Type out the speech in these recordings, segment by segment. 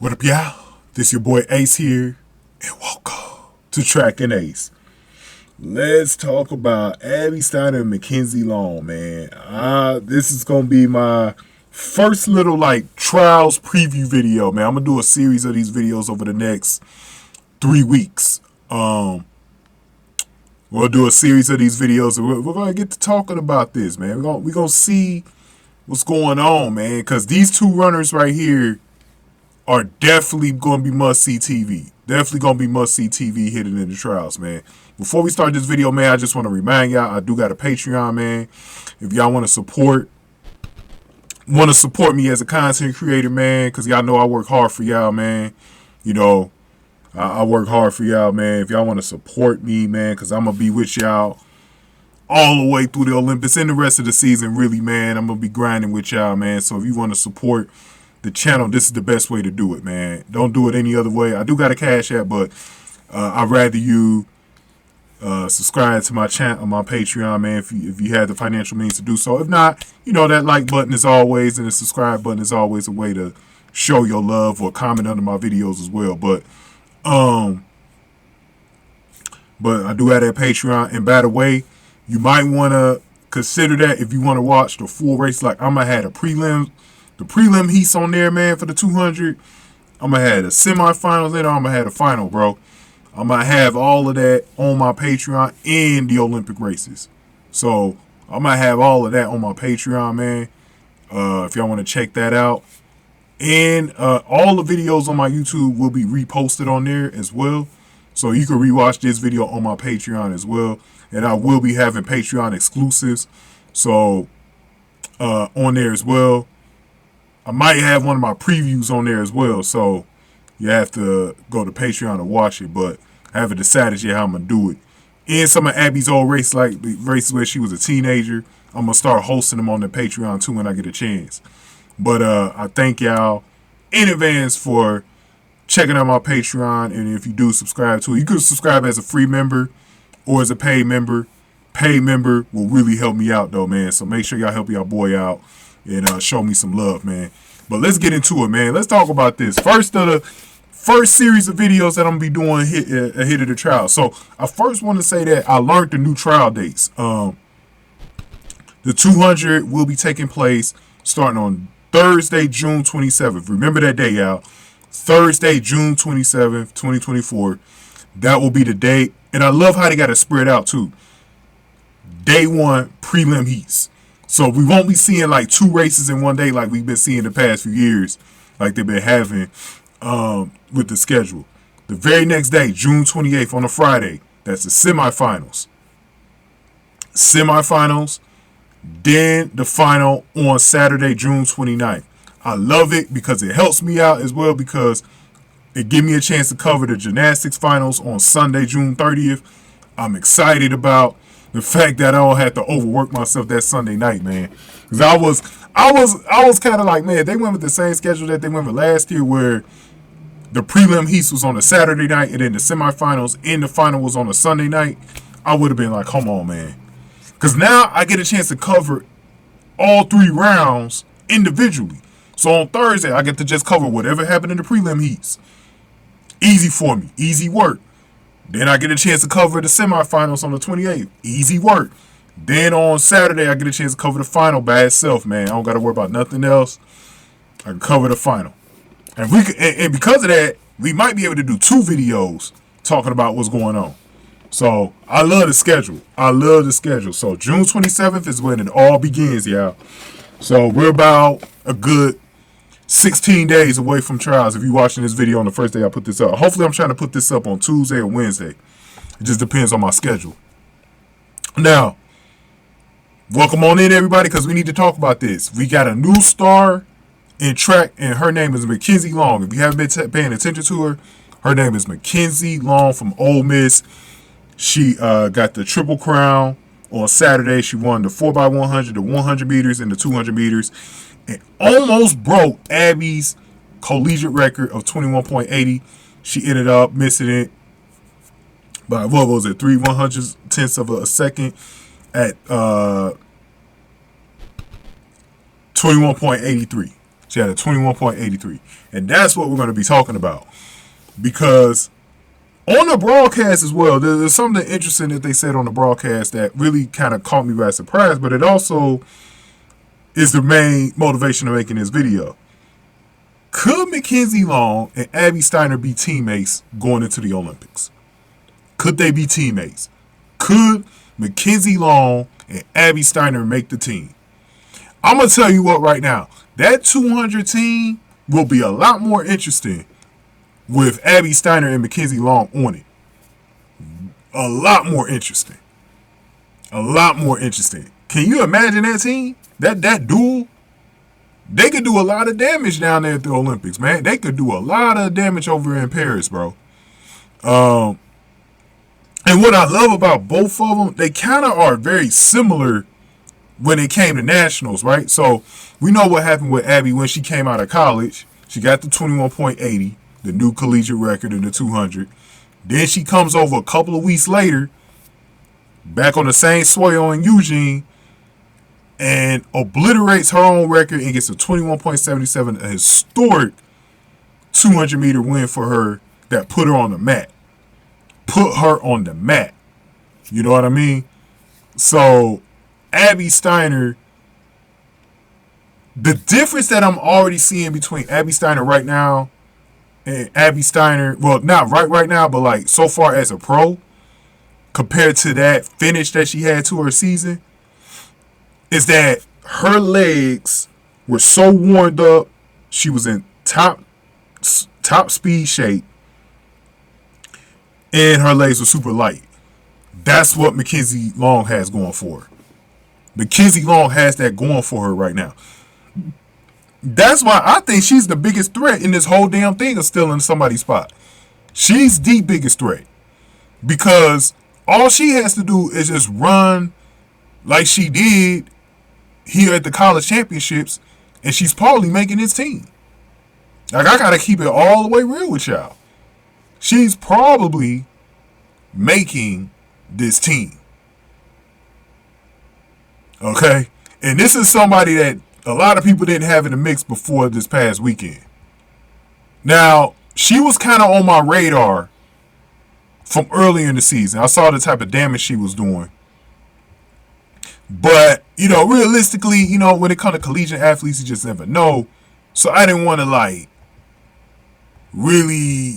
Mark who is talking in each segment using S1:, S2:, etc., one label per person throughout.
S1: What up, y'all? This your boy Ace here, and welcome to Track and Ace. Let's talk about Abby Steiner and McKenzie Long, man. This is gonna be my first little trials preview video, man. I'm gonna do a series of these videos over the next 3 weeks. We'll do a series of these videos, and we're gonna get to talking about this, man. We're gonna see what's going on, man, because these two runners right here are definitely going to be must-see TV. Definitely going to be must-see TV hitting in the trials, man. Before we start this video, man, I just want to remind y'all, I do got a Patreon, man. If y'all want to support me as a content creator, man, because y'all know I work hard for y'all, man. You know, I work hard for y'all, man. If y'all want to support me, man, because I'm going to be with y'all all the way through the Olympics and the rest of the season, really, man. I'm going to be grinding with y'all, man. So if you want to support the channel, this is the best way to do it, man. Don't do it any other way. I do got a Cash App, but I'd rather you subscribe to my channel, my Patreon, man, if you have the financial means to do so. If not, you know, that like button is always, and the subscribe button is always a way to show your love or comment under my videos as well. But I do have that Patreon, and by the way, you might want to consider that if you want to watch the full race. Like, I'm going to have the prelim heats on there, man, for the 200. I'm going to have the semifinals in, or I'm going to have the final, bro. I'm going to have all of that on my Patreon and the Olympic races. So, I'm going to have all of that on my Patreon, man, if y'all want to check that out. And all the videos on my YouTube will be reposted on there as well. So, you can rewatch this video on my Patreon as well. And I will be having Patreon exclusives, so on there as well. I might have one of my previews on there as well, so you have to go to Patreon to watch it, but I haven't decided yet how I'm going to do it. And some of Abby's old races, like races where she was a teenager, I'm going to start hosting them on the Patreon too when I get a chance. But I thank y'all in advance for checking out my Patreon, and if you do subscribe to it, you can subscribe as a free member or as a paid member. Paid member will really help me out, though, man, so make sure y'all help y'all boy out and show me some love, man. But let's get into it, man. Let's talk about this. First series of videos that I'm going to be doing ahead of the trial. So I first want to say that I learned the new trial dates. The 200 will be taking place starting on Thursday, June 27th. Remember that day, y'all. Thursday, June 27th, 2024. That will be the date. And I love how they got it spread out, too. Day one, prelim heats. So we won't be seeing like 2 races in one day like we've been seeing the past few years, like they've been having with the schedule. The very next day, June 28th on a Friday, that's the semifinals. Then the final on Saturday, June 29th. I love it because it helps me out as well, because it gives me a chance to cover the gymnastics finals on Sunday, June 30th. I'm excited about the fact that I don't have to overwork myself that Sunday night, man. Because I was kind of like, man, they went with the same schedule that they went with last year, where the prelim heats was on a Saturday night, and then the semifinals and the final was on a Sunday night. I would have been like, come on, man. Because now I get a chance to cover all 3 rounds individually. So on Thursday, I get to just cover whatever happened in the prelim heats. Easy for me. Easy work. Then I get a chance to cover the semifinals on the 28th. Easy work. Then on Saturday, I get a chance to cover the final by itself, man. I don't got to worry about nothing else. I can cover the final. And because of that, we might be able to do 2 videos talking about what's going on. So I love the schedule. So June 27th is when it all begins, y'all. So we're about a good 16 days away from trials if you're watching this video on the first day I put this up. Hopefully I'm trying to put this up on Tuesday or Wednesday. It just depends on my schedule. Now, welcome on in, everybody, because we need to talk about this. We got a new star in track, and her name is McKenzie Long. If you haven't been paying attention to her, her name is McKenzie Long from Ole Miss. She got the Triple Crown on Saturday. She won the 4x100, the 100 meters, and the 200 meters. And almost broke Abby's collegiate record of 21.80. She ended up missing it by, what was it, 3/100ths of a second at 21.83. She had a 21.83. And that's what we're going to be talking about. Because on the broadcast as well, there's something interesting that they said on the broadcast that really kind of caught me by surprise, but it also is the main motivation of making this video. Could McKenzie Long and Abby Steiner be teammates going into the Olympics? Could they be teammates? Could McKenzie Long and Abby Steiner make the team? I'm going to tell you what right now. That 200 team will be a lot more interesting with Abby Steiner and McKenzie Long on it. A lot more interesting. A lot more interesting. Can you imagine that team? That duel? They could do a lot of damage down there at the Olympics, man. They could do a lot of damage over in Paris, bro. And what I love about both of them, they kind of are very similar when it came to nationals, right? So we know what happened with Abby when she came out of college. She got the 21.80, the new collegiate record in the 200. Then she comes over a couple of weeks later, back on the same soil in Eugene, and obliterates her own record and gets a 21.77, a historic 200-meter win for her that put her on the mat. Put her on the mat. You know what I mean? So, Abby Steiner, the difference that I'm already seeing between Abby Steiner right now and Abby Steiner, well, not right now, but like so far as a pro, compared to that finish that she had to her season, is that her legs were so warmed up, she was in top speed shape, and her legs were super light. That's what McKenzie Long has going for her. McKenzie Long has that going for her right now. That's why I think she's the biggest threat in this whole damn thing of stealing somebody's spot. She's the biggest threat. Because all she has to do is just run like she did here at the college championships, and she's probably making this team. Like, I gotta keep it all the way real with y'all. She's probably making this team. Okay? And this is somebody that a lot of people didn't have in the mix before this past weekend. Now, she was kind of on my radar from earlier in the season. I saw the type of damage she was doing. But, realistically, when it comes to collegiate athletes, you just never know. So I didn't want to, really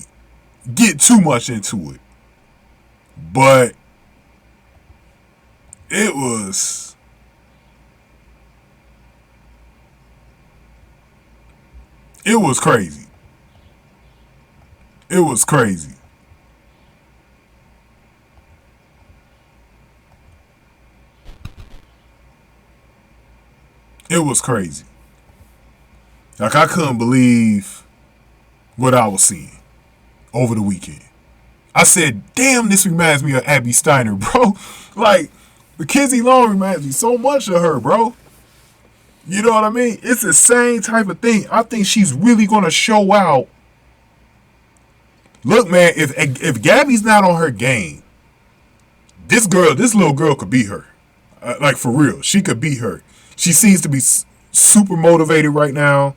S1: get too much into it. But it was crazy. It was crazy. It was crazy. Like, I couldn't believe what I was seeing over the weekend. I said, damn, this reminds me of Abby Steiner, bro. Like, McKenzie Long reminds me so much of her, bro. You know what I mean? It's the same type of thing. I think she's really going to show out. Look, man, if Gabby's not on her game, this little girl could beat her. Like, for real. She could beat her. She seems to be super motivated right now.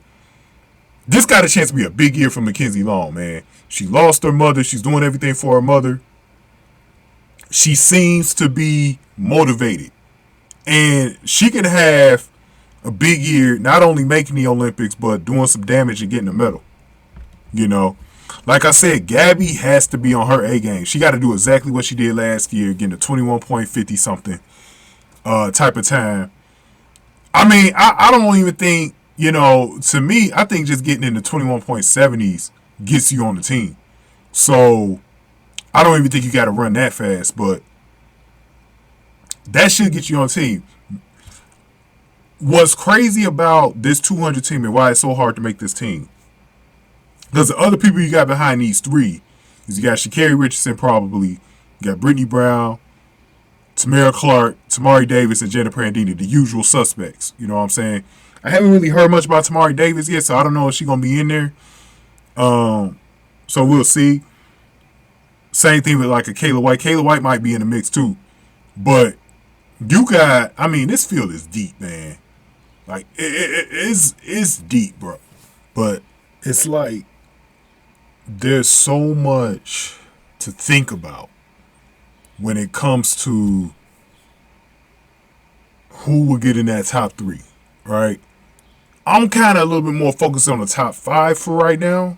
S1: This got a chance to be a big year for McKenzie Long, man. She lost her mother. She's doing everything for her mother. She seems to be motivated. And she can have a big year, not only making the Olympics, but doing some damage and getting a medal. Like I said, Gabby has to be on her A game. She got to do exactly what she did last year, getting a 21.50 something type of time. I mean, I don't even think, to me, I think just getting in the 21.70s gets you on the team. So I don't even think you got to run that fast, but that should get you on the team. What's crazy about this 200 team and why it's so hard to make this team, because the other people you got behind these three is you got Sha'Carri Richardson probably, you got Brittany Brown, Tamara Clark, Tamari Davis, and Jenna Prandini, the usual suspects. You know what I'm saying? I haven't really heard much about Tamari Davis yet, so I don't know if she's going to be in there. So we'll see. Same thing with like a Kaila White. Kaila White might be in the mix too. But you got, this field is deep, man. Like, it's deep, bro. But it's like there's so much to think about when it comes to who will get in that top 3, right? I'm kind of a little bit more focused on the top 5 for right now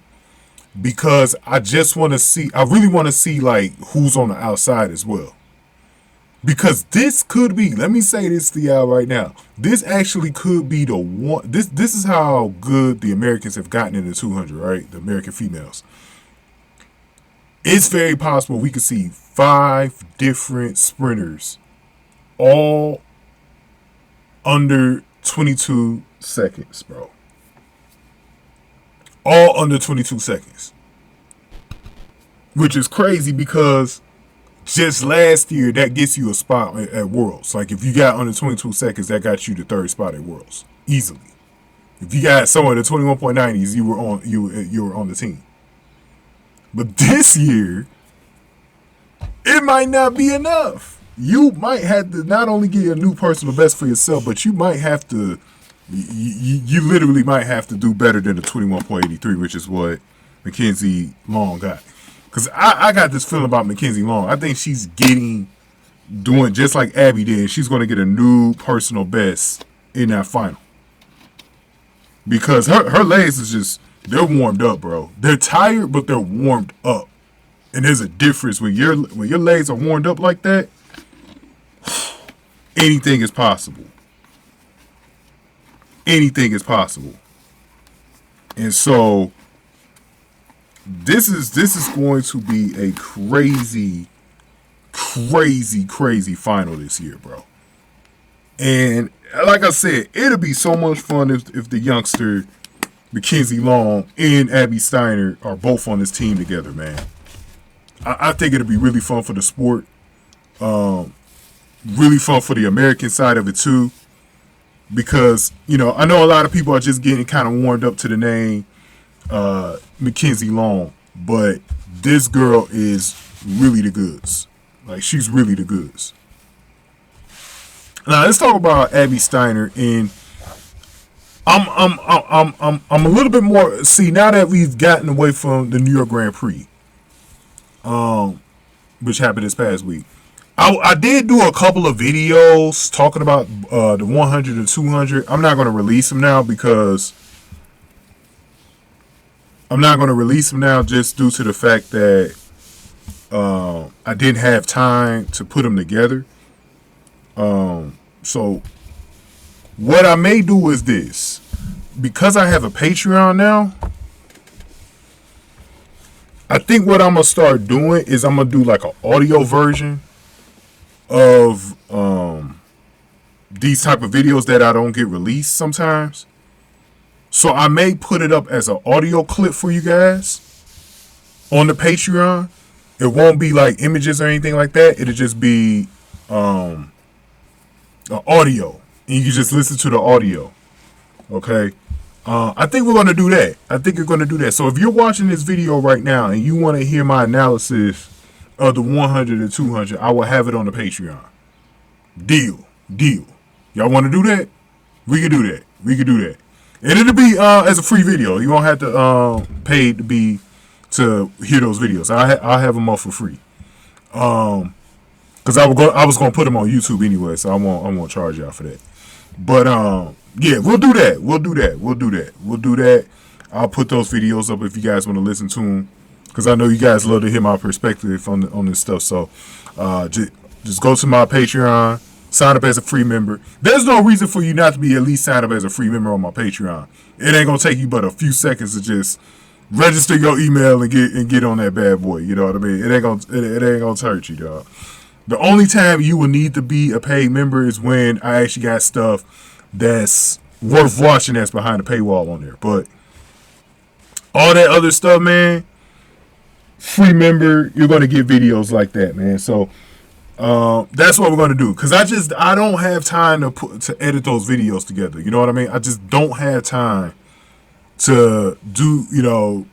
S1: because I really want to see like who's on the outside as well. Because this could be, let me say this to y'all right now. This actually could be the one. This is how good the Americans have gotten in the 200, right? The American females. It's very possible we could see 5 different sprinters, all under 22 seconds, bro. All under 22 seconds. Which is crazy because just last year, that gets you a spot at Worlds. Like, if you got under 22 seconds, that got you the 3rd spot at Worlds. Easily. If you got somewhere in the 21.90s, you were on the team. But this year, it might not be enough. You might have to not only get a new personal best for yourself, but you might have to, you literally might have to do better than the 21.83, which is what McKenzie Long got. Because I got this feeling about McKenzie Long. I think she's doing just like Abby did. She's going to get a new personal best in that final. Because her legs is just, they're warmed up, bro. They're tired, but they're warmed up. And there's a difference. When your legs are warmed up like that, anything is possible. Anything is possible. And so this is going to be a crazy final this year, bro. And like I said, it'll be so much fun if the youngster McKenzie Long and Abby Steiner are both on this team together, man. I think it'll be really fun for the sport. Really fun for the American side of it too. Because, I know a lot of people are just getting kind of warmed up to the name McKenzie Long, but this girl is really the goods. Like, she's really the goods. Now let's talk about Abby Steiner, and I'm a little bit more. See, now that we've gotten away from the New York Grand Prix, which happened this past week, I did do a couple of videos talking about the 100 and 200. I'm not going to release them now because just due to the fact that I didn't have time to put them together. So what I may do is this. Because I have a Patreon now, I think what I'm going to start doing is I'm going to do like an audio version of these type of videos that I don't get released sometimes. So I may put it up as an audio clip for you guys on the Patreon. It won't be like images or anything like that. It'll just be audio. And you can just listen to the audio. Okay? I think we're going to do that. I think you're going to do that. So if you're watching this video right now and you want to hear my analysis of the 100 and 200, I will have it on the Patreon. Deal. Y'all want to do that? We can do that. And it'll be as a free video. You won't have to pay to hear those videos. I'll have them up for free. Because I was gonna put them on YouTube anyway, so I won't charge y'all for that. But yeah, we'll do that. I'll put those videos up if you guys want to listen to them, because I know you guys love to hear my perspective on this stuff. So just go to my Patreon. Sign up as a free member. There's no reason for you not to be at least signed up as a free member on my Patreon. It ain't gonna take you but a few seconds to just register your email and get on that bad boy. You know what I mean? It ain't gonna hurt you, dog. The only time you will need to be a paid member is when I actually got stuff that's worth watching that's behind the paywall on there. But all that other stuff, man, free member, you're gonna get videos like that, man. So that's what we're going to do, because I don't have time to edit those videos together. You know what I mean? I just don't have time to do,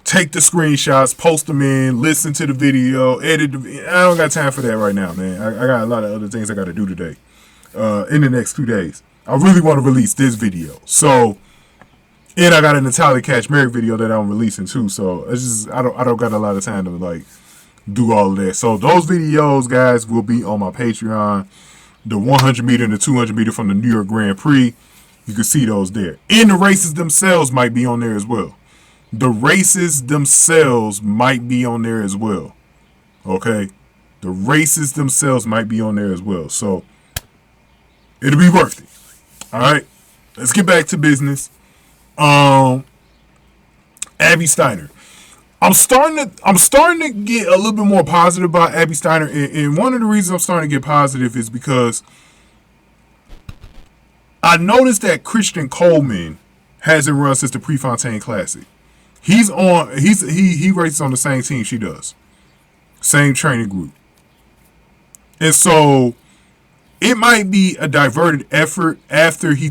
S1: take the screenshots, post them in, listen to the video, edit I don't got time for that right now, man. I got a lot of other things I got to do today, in the next 2 days. I really want to release this video. So And I got a Natalia Cashmere video that I'm releasing too. So it's just I don't got a lot of time to like do all of that. So those videos, guys, will be on my Patreon. The 100 meter and the 200 meter from the New York Grand Prix. You can see those there. And the races themselves might be on there as well. The races themselves might be on there as well. Okay? The races themselves might be on there as well. So it'll be worth it. Alright? Let's get back to business. Abby Steiner. I'm starting to get a little bit more positive about Abby Steiner, and one of the reasons I'm starting to get positive is because I noticed that Christian Coleman hasn't run since the Prefontaine Classic. He races on the same team she does, same training group, and so it might be a diverted effort after he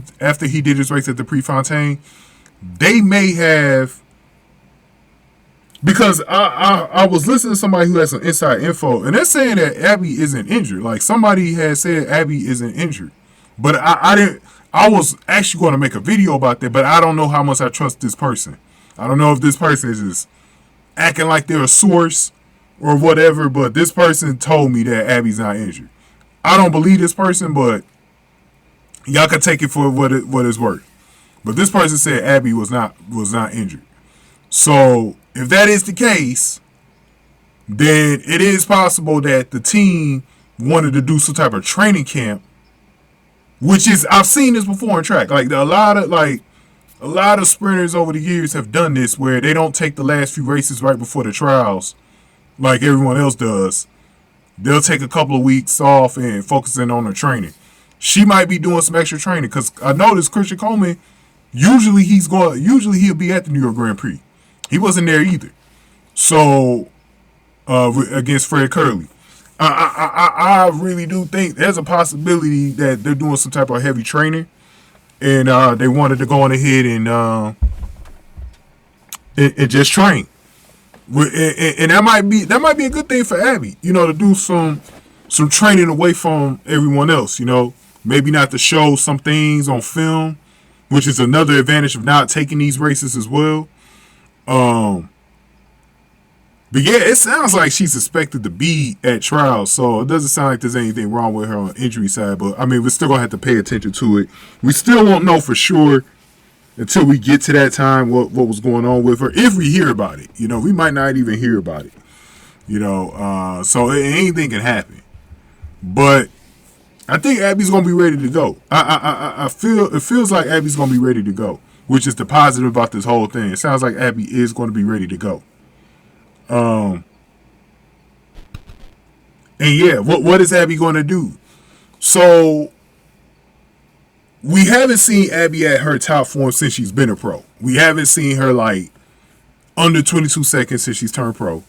S1: did his race at the Prefontaine. They may have. Because I was listening to somebody who has some inside info, and they're saying that Abby isn't injured. Like, somebody had said Abby isn't injured. But I was actually going to make a video about that, but I don't know how much I trust this person. I don't know if this person is just acting like they're a source or whatever, but this person told me that Abby's not injured. I don't believe this person, but y'all can take it for what it's worth. But this person said Abby was not injured. So if that is the case, then it is possible that the team wanted to do some type of training camp, which is, I've seen this before in track. Like a lot of sprinters over the years have done this, where they don't take the last few races right before the trials, like everyone else does. They'll take a couple of weeks off and focus in on their training. She might be doing some extra training, because I noticed Christian Coleman, usually he'll be at the New York Grand Prix. He wasn't there either. So, against Fred Curley. I really do think there's a possibility that they're doing some type of heavy training. And they wanted to go on ahead and just train. And that might be a good thing for Abby, to do some training away from everyone else, Maybe not to show some things on film, which is another advantage of not taking these races as well. But yeah, it sounds like she's expected to be at trials, so it doesn't sound like there's anything wrong with her on the injury side. But I mean, we're still gonna have to pay attention to it. We still won't know for sure until we get to that time what was going on with her. If we hear about it, we might not even hear about it. So anything can happen. But I think Abby's gonna be ready to go. I feel it feels like Abby's gonna be ready to go, which is the positive about this whole thing. It sounds like Abby is going to be ready to go. And yeah, what is Abby going to do? So we haven't seen Abby at her top form since she's been a pro. We haven't seen her like under 22 seconds since she's turned pro.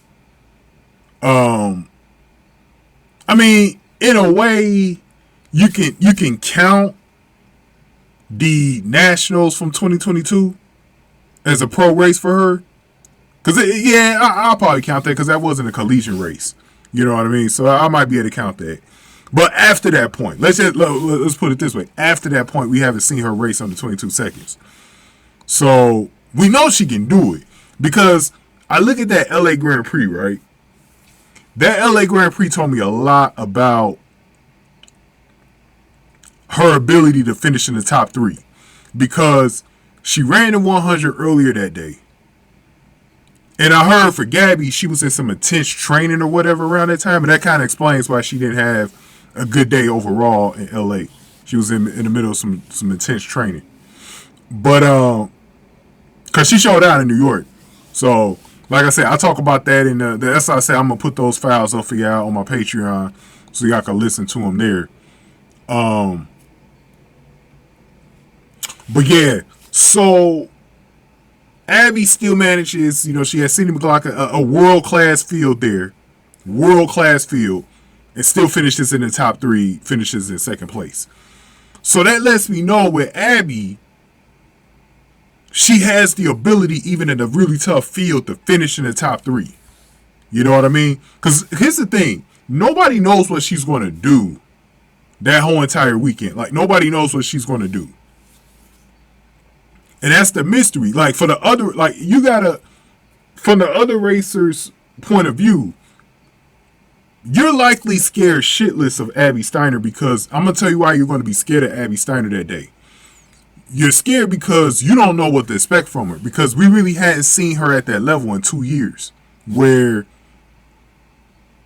S1: I mean, in a way, you can count the Nationals from 2022 as a pro race for her. Because, I'll probably count that because that wasn't a collegiate race. You know what I mean? So I might be able to count that. But after that point, let's put it this way. After that point, we haven't seen her race under 22 seconds. So we know she can do it. Because I look at that LA Grand Prix, right? That LA Grand Prix told me a lot about her ability to finish in the top 3, because she ran the 100 earlier that day. And I heard for Gabby, she was in some intense training or whatever around that time, and that kind of explains why she didn't have a good day overall in LA. She was in the middle of some intense training. But, because she showed out in New York. So, like I said, I talk about that, and that's why I said I'm going to put those files up for y'all on my Patreon so y'all can listen to them there. But yeah, so Abby still manages, she has Sidney McLaughlin, a world-class field there. World-class field. And still finishes in the top 3, finishes in second place. So that lets me know with Abby, she has the ability, even in a really tough field, to finish in the top 3. You know what I mean? Because here's the thing. Nobody knows what she's going to do that whole entire weekend. Like, nobody knows what she's going to do. And that's the mystery. Like, for the other, like, you gotta, from the other racers' point of view, you're likely scared shitless of Abby Steiner, because I'm going to tell you why you're going to be scared of Abby Steiner that day. You're scared because you don't know what to expect from her, because we really hadn't seen her at that level in 2 years, where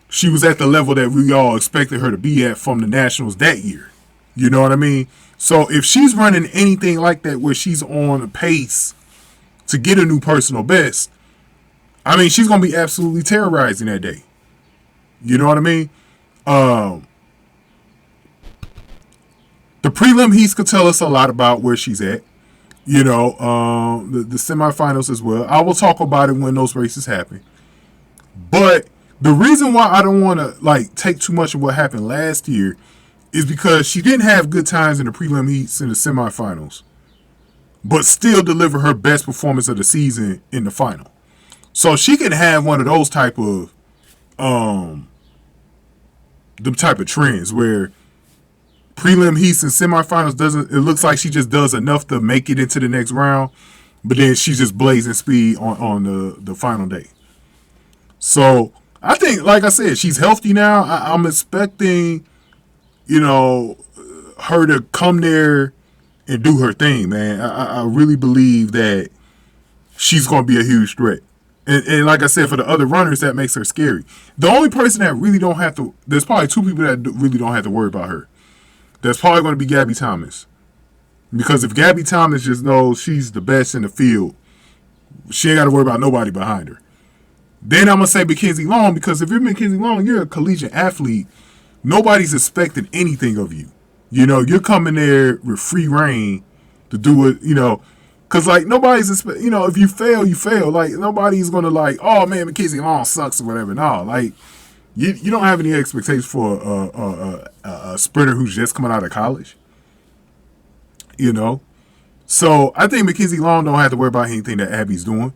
S1: she was at the level that we all expected her to be at from the Nationals that year. You know what I mean? So if she's running anything like that, where she's on a pace to get a new personal best, I mean, she's going to be absolutely terrorizing that day. You know what I mean? The prelim heats could tell us a lot about where she's at. You know, the semifinals as well. I will talk about it when those races happen. But the reason why I don't want to like take too much of what happened last year is because she didn't have good times in the prelim heats and the semifinals, but still deliver her best performance of the season in the final. So she can have one of those type of trends where prelim heats and semifinals it looks like she just does enough to make it into the next round, but then she's just blazing speed on the final day. So I think, like I said, she's healthy now. I'm expecting, you know, her to come there and do her thing, man. I really believe that she's going to be a huge threat. And like I said, for the other runners, that makes her scary. The only person that really don't have to, there's probably two people that really don't have to worry about her. That's probably going to be Gabby Thomas. Because if Gabby Thomas just knows she's the best in the field, she ain't got to worry about nobody behind her. Then I'm going to say McKenzie Long, because if you're McKenzie Long, you're a collegiate athlete. Nobody's expecting anything of you. You know, you're coming there with free reign to do it, you know, because, like, nobody's, you know, if you fail, you fail. Like, nobody's going to, like, oh, man, McKenzie Long sucks or whatever. No, like, you don't have any expectations for a sprinter who's just coming out of college, you know. So I think McKenzie Long don't have to worry about anything that Abby's doing.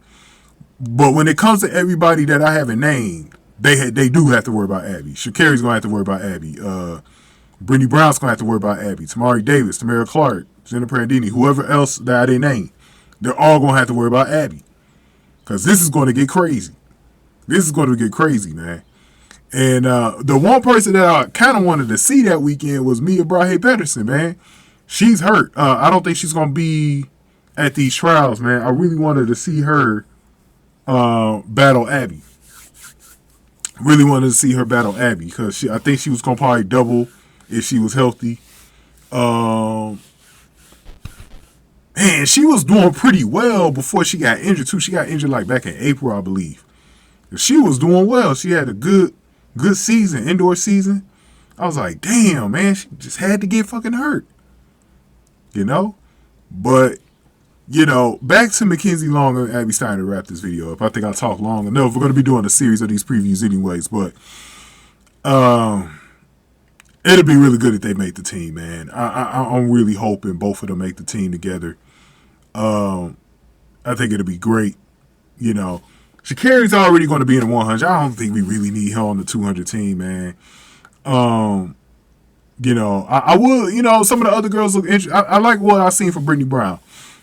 S1: But when it comes to everybody that I haven't named, they do have to worry about Abby. Sha'Carri's going to have to worry about Abby. Brittany Brown's going to have to worry about Abby. Tamari Davis, Tamara Clark, Jennifer Prandini, whoever else that I didn't name, they're all going to have to worry about Abby. Because this is going to get crazy. This is going to get crazy, man. And the one person that I kind of wanted to see that weekend was Mia Brahe-Pedersen, man. She's hurt. I don't think she's going to be at these trials, man. I really wanted to see her battle Abby. Really wanted to see her battle Abby because I think she was going to probably double if she was healthy. Man, she was doing pretty well before she got injured, too. She got injured like back in April, I believe. She was doing well. She had a good season, indoor season. I was like, damn, man, she just had to get fucking hurt. You know? But, you know, back to McKenzie Long and Abby Steiner to wrap this video up. I think I talked long enough. We're going to be doing a series of these previews anyways, but it'll be really good if they make the team, man. I'm really hoping both of them make the team together. I think it'll be great. You know, Sha'Carri's already going to be in the 100. I don't think we really need her on the 200 team, man. You know, I would, you know, some of the other girls look interesting. I like what I've seen from Brittany Brown.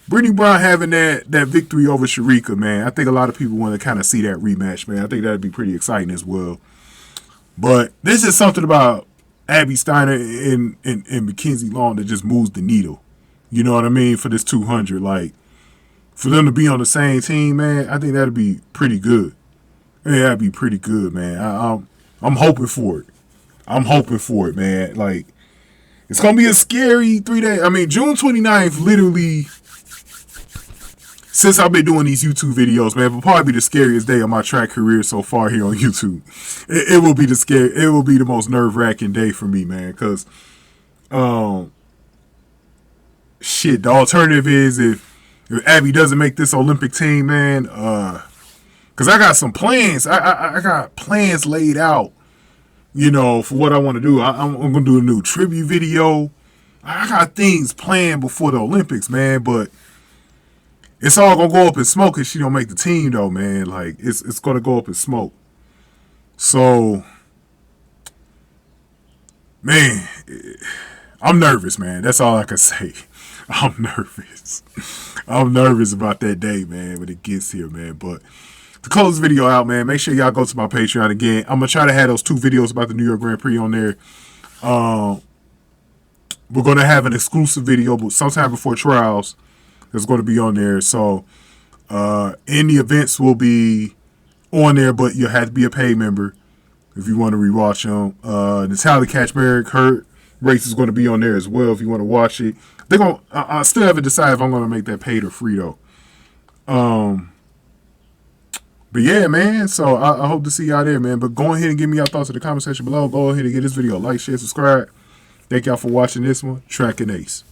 S1: Brittany Brown having that victory over Sharika, man. I think a lot of people want to kind of see that rematch, man. I think that'd be pretty exciting as well. But this is something about Abby Steiner and McKenzie Long that just moves the needle. You know what I mean? For this 200. Like, for them to be on the same team, man, I think that'd be pretty good. Yeah, that'd be pretty good, man. I'm hoping for it. I'm hoping for it, man. Like, it's going to be a scary 3 days. I mean, June 29th, literally, since I've been doing these YouTube videos, man, will probably be the scariest day of my track career so far here on YouTube. It will be it will be the most nerve-wracking day for me, man, because, shit, the alternative is if Abby doesn't make this Olympic team, man, because I got some plans. I got plans laid out, you know, for what I want to do. I'm going to do a new tribute video. I got things planned before the Olympics, man, but it's all going to go up in smoke if she don't make the team, though, man. Like, it's going to go up in smoke. So, man, I'm nervous, man. That's all I can say. I'm nervous. I'm nervous about that day, man, when it gets here, man. But to close the video out, man, make sure y'all go to my Patreon again. I'm going to try to have those 2 videos about the New York Grand Prix on there. We're going to have an exclusive video, but sometime before trials, that's going to be on there. So, any events will be on there, but you have to be a paid member if you want to rewatch them. The Tyler Kaczmarek Hurt race is going to be on there as well if you want to watch it. They're going. I still haven't decided if I'm going to make that paid or free though. But yeah, man. So I hope to see y'all there, man. But go ahead and give me your thoughts in the comment section below. Go ahead and give this video a like, share, subscribe. Thank y'all for watching this one. Track and Ace.